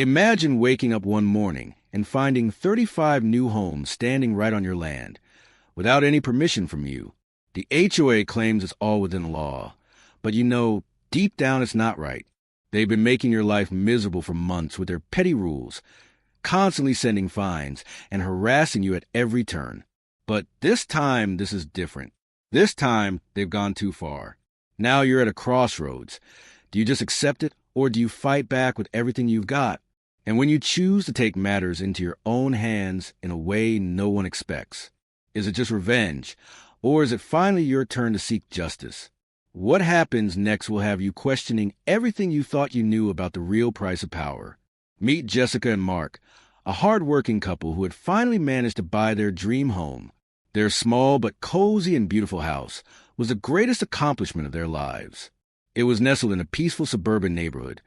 Imagine waking up one morning and finding 35 new homes standing right on your land, without any permission from you. The HOA claims it's all within the law, but you know, deep down it's not right. They've been making your life miserable for months with their petty rules, constantly sending fines and harassing you at every turn. But this time, this is different. This time, they've gone too far. Now you're at a crossroads. Do you just accept it, or do you fight back with everything you've got? And when you choose to take matters into your own hands in a way no one expects, is it just revenge, or is it finally your turn to seek justice? What happens next will have you questioning everything you thought you knew about the real price of power. Meet Jessica and Mark, a hard-working couple who had finally managed to buy their dream home. Their small but cozy and beautiful house was the greatest accomplishment of their lives. It was nestled in a peaceful suburban neighborhood,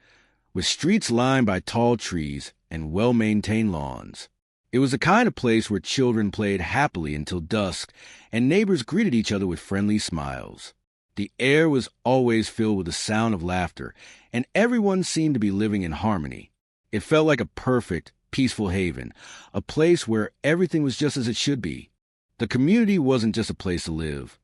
with streets lined by tall trees and well-maintained lawns. It was the kind of place where children played happily until dusk and neighbors greeted each other with friendly smiles. The air was always filled with the sound of laughter, and everyone seemed to be living in harmony. It felt like a perfect, peaceful haven, a place where everything was just as it should be. The community wasn't just a place to live.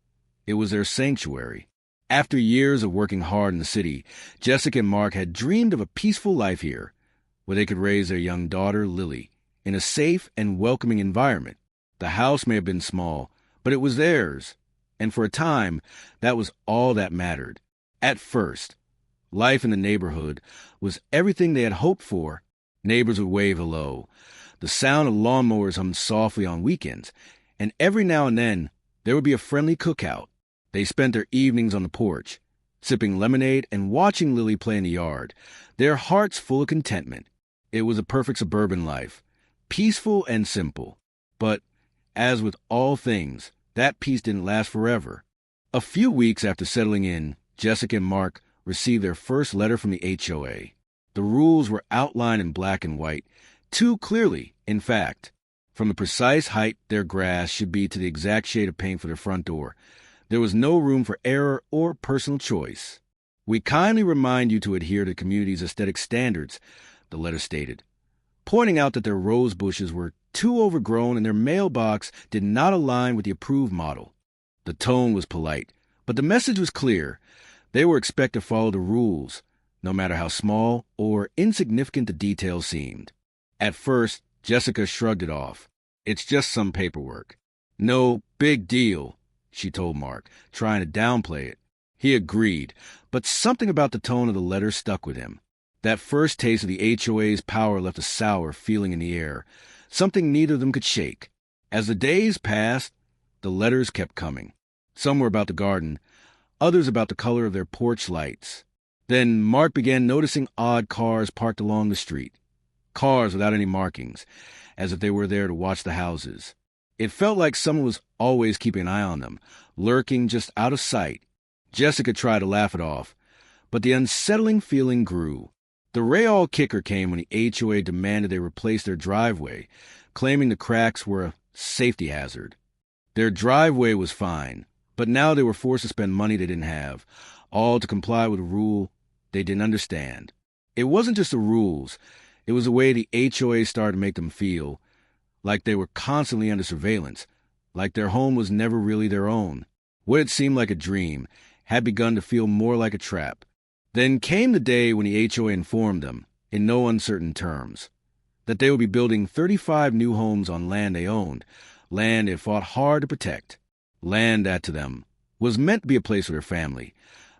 It was their sanctuary. After years of working hard in the city, Jessica and Mark had dreamed of a peaceful life here, where they could raise their young daughter, Lily, in a safe and welcoming environment. The house may have been small, but it was theirs, and for a time, that was all that mattered. At first, life in the neighborhood was everything they had hoped for. Neighbors would wave hello. The sound of lawnmowers hummed softly on weekends, and every now and then, there would be a friendly cookout. They spent their evenings on the porch, sipping lemonade and watching Lily play in the yard, their hearts full of contentment. It was a perfect suburban life, peaceful and simple. But, as with all things, that peace didn't last forever. A few weeks after settling in, Jessica and Mark received their first letter from the HOA. The rules were outlined in black and white, too clearly, in fact. From the precise height their grass should be to the exact shade of paint for their front door, there was no room for error or personal choice. We kindly remind you to adhere to the community's aesthetic standards, the letter stated, pointing out that their rose bushes were too overgrown and their mailbox did not align with the approved model. The tone was polite, but the message was clear. They were expected to follow the rules, no matter how small or insignificant the details seemed. At first, Jessica shrugged it off. It's just some paperwork. No big deal, she told Mark, trying to downplay it. He agreed, but something about the tone of the letter stuck with him. That first taste of the HOA's power left a sour feeling in the air, something neither of them could shake. As the days passed, the letters kept coming. Some were about the garden, others about the color of their porch lights. Then Mark began noticing odd cars parked along the street. Cars without any markings, as if they were there to watch the houses. It felt like someone was always keeping an eye on them, lurking just out of sight. Jessica tried to laugh it off, but the unsettling feeling grew. The real kicker came when the HOA demanded they replace their driveway, claiming the cracks were a safety hazard. Their driveway was fine, but now they were forced to spend money they didn't have, all to comply with a rule they didn't understand. It wasn't just the rules. It was the way the HOA started to make them feel, like they were constantly under surveillance, like their home was never really their own. What had seemed like a dream had begun to feel more like a trap. Then came the day when the HOA informed them, in no uncertain terms, that they would be building 35 new homes on land they owned, land they fought hard to protect, land that to them was meant to be a place for their family,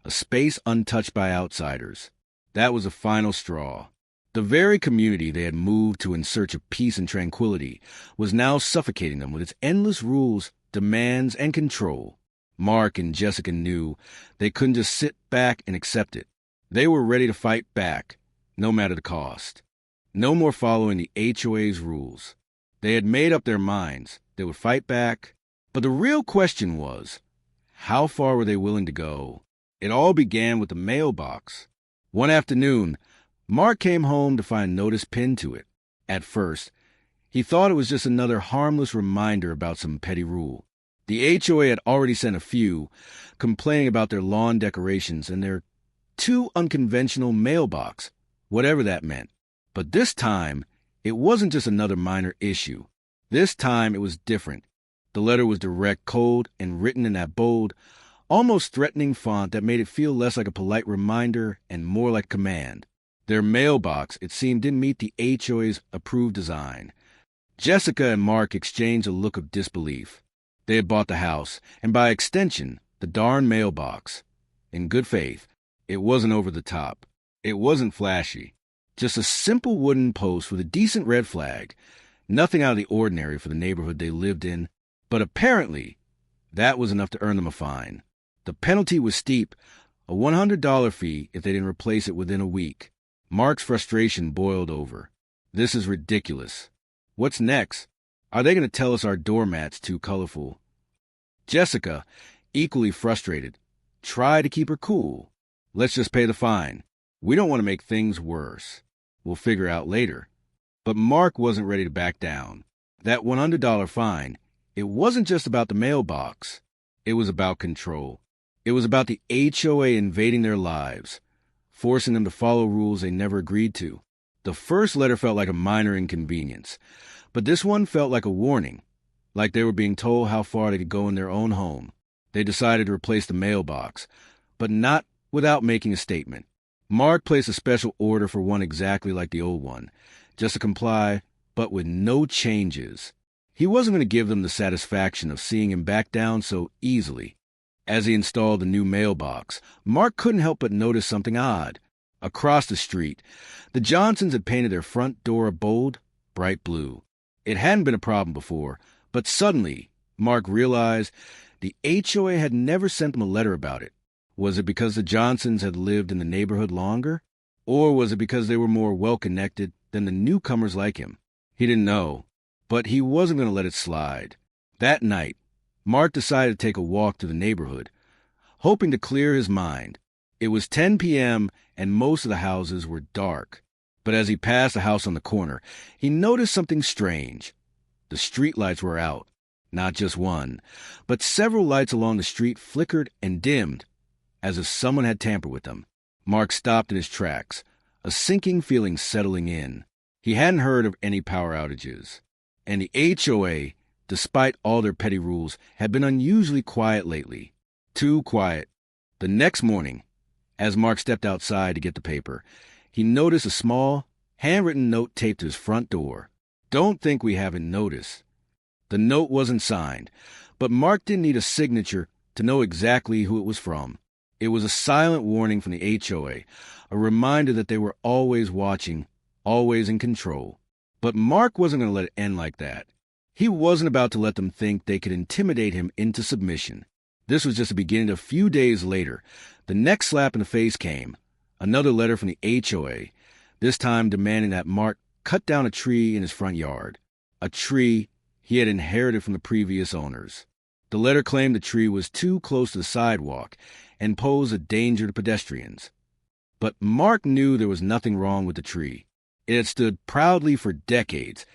a space untouched by outsiders. That was the final straw. The very community they had moved to in search of peace and tranquility was now suffocating them with its endless rules, demands, and control. Mark and Jessica knew they couldn't just sit back and accept it. They were ready to fight back, no matter the cost. No more following the HOA's rules. They had made up their minds. They would fight back. But the real question was, how far were they willing to go? It all began with the mailbox. One afternoon, Mark came home to find a notice pinned to it. At first, he thought it was just another harmless reminder about some petty rule. The HOA had already sent a few, complaining about their lawn decorations and their too unconventional mailbox, whatever that meant. But this time, it wasn't just another minor issue. This time, it was different. The letter was direct, cold, and written in that bold, almost threatening font that made it feel less like a polite reminder and more like a command. Their mailbox, it seemed, didn't meet the HOA's approved design. Jessica and Mark exchanged a look of disbelief. They had bought the house, and by extension, the darn mailbox. In good faith, it wasn't over the top. It wasn't flashy. Just a simple wooden post with a decent red flag. Nothing out of the ordinary for the neighborhood they lived in. But apparently, that was enough to earn them a fine. The penalty was steep, a $100 fee if they didn't replace it within a week. Mark's frustration boiled over. This is ridiculous. What's next? Are they going to tell us our doormat's too colorful? Jessica, equally frustrated, tried to keep her cool. Let's just pay the fine. We don't want to make things worse. We'll figure out later. But Mark wasn't ready to back down. That $100 fine, it wasn't just about the mailbox. It was about control. It was about the HOA invading their lives, forcing them to follow rules they never agreed to. The first letter felt like a minor inconvenience, but this one felt like a warning, like they were being told how far they could go in their own home. They decided to replace the mailbox, but not without making a statement. Mark placed a special order for one exactly like the old one, just to comply, but with no changes. He wasn't going to give them the satisfaction of seeing him back down so easily. As he installed the new mailbox, Mark couldn't help but notice something odd. Across the street, the Johnsons had painted their front door a bold, bright blue. It hadn't been a problem before, but suddenly, Mark realized the HOA had never sent them a letter about it. Was it because the Johnsons had lived in the neighborhood longer? Or was it because they were more well-connected than the newcomers like him? He didn't know, but he wasn't going to let it slide. That night, Mark decided to take a walk through the neighborhood, hoping to clear his mind. It was 10 p.m., and most of the houses were dark. But as he passed a house on the corner, he noticed something strange. The streetlights were out. Not just one, but several lights along the street flickered and dimmed, as if someone had tampered with them. Mark stopped in his tracks, a sinking feeling settling in. He hadn't heard of any power outages, and the HOA, despite all their petty rules, had been unusually quiet lately. Too quiet. The next morning, as Mark stepped outside to get the paper, he noticed a small, handwritten note taped to his front door. "Don't think we haven't noticed." The note wasn't signed, but Mark didn't need a signature to know exactly who it was from. It was a silent warning from the HOA, a reminder that they were always watching, always in control. But Mark wasn't going to let it end like that. He wasn't about to let them think they could intimidate him into submission. This was just the beginning. A few days later, the next slap in the face came. Another letter from the HOA, this time demanding that Mark cut down a tree in his front yard. A tree he had inherited from the previous owners. The letter claimed the tree was too close to the sidewalk and posed a danger to pedestrians. But Mark knew there was nothing wrong with the tree. It had stood proudly for decades,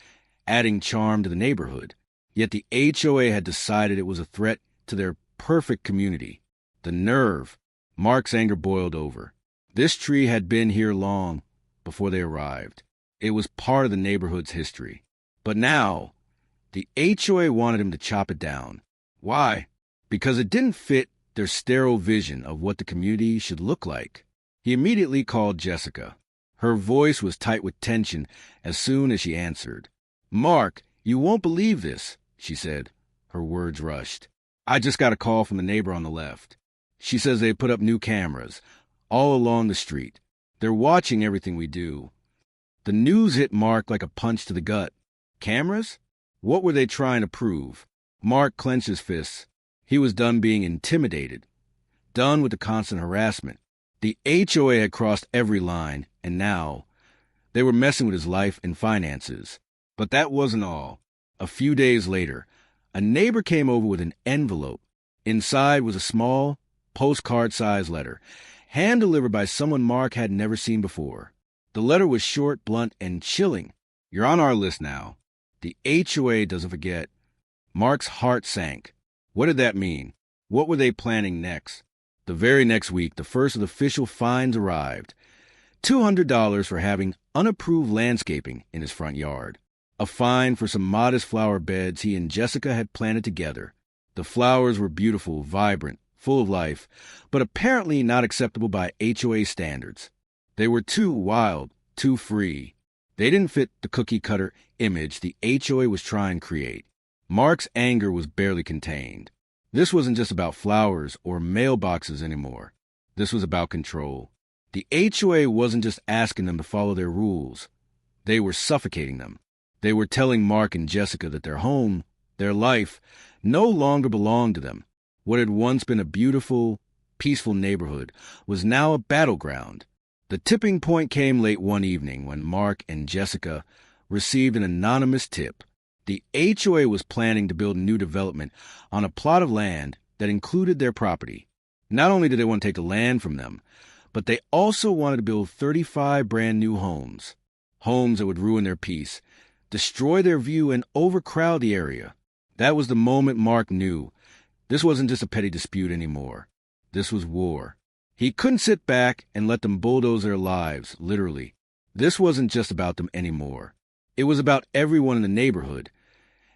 adding charm to the neighborhood. Yet the HOA had decided it was a threat to their perfect community. The nerve! Mark's anger boiled over. This tree had been here long before they arrived. It was part of the neighborhood's history. But now, the HOA wanted him to chop it down. Why? Because it didn't fit their sterile vision of what the community should look like. He immediately called Jessica. Her voice was tight with tension as soon as she answered. "Mark, you won't believe this," she said. Her words rushed. "I just got a call from the neighbor on the left. She says they put up new cameras all along the street. They're watching everything we do." The news hit Mark like a punch to the gut. Cameras? What were they trying to prove? Mark clenched his fists. He was done being intimidated, done with the constant harassment. The HOA had crossed every line, and now they were messing with his life and finances. But that wasn't all. A few days later, a neighbor came over with an envelope. Inside was a small, postcard-sized letter, hand-delivered by someone Mark had never seen before. The letter was short, blunt, and chilling. "You're on our list now. The HOA doesn't forget." Mark's heart sank. What did that mean? What were they planning next? The very next week, the first of the official fines arrived. $200 for having unapproved landscaping in his front yard, a fine for some modest flower beds he and Jessica had planted together. The flowers were beautiful, vibrant, full of life, but apparently not acceptable by HOA standards. They were too wild, too free. They didn't fit the cookie-cutter image the HOA was trying to create. Mark's anger was barely contained. This wasn't just about flowers or mailboxes anymore. This was about control. The HOA wasn't just asking them to follow their rules. They were suffocating them. They were telling Mark and Jessica that their home, their life, no longer belonged to them. What had once been a beautiful, peaceful neighborhood was now a battleground. The tipping point came late one evening when Mark and Jessica received an anonymous tip. The HOA was planning to build a new development on a plot of land that included their property. Not only did they want to take the land from them, but they also wanted to build 35 brand new homes. Homes that would ruin their peace, destroy their view, and overcrowd the area. That was the moment Mark knew. This wasn't just a petty dispute anymore. This was war. He couldn't sit back and let them bulldoze their lives, literally. This wasn't just about them anymore. It was about everyone in the neighborhood.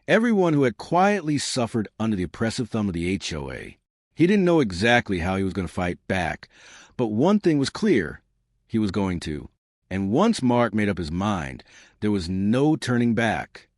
Everyone who had quietly suffered under the oppressive thumb of the HOA. He didn't know exactly how he was going to fight back, but one thing was clear. He was going to. And once Mark made up his mind, there was no turning back.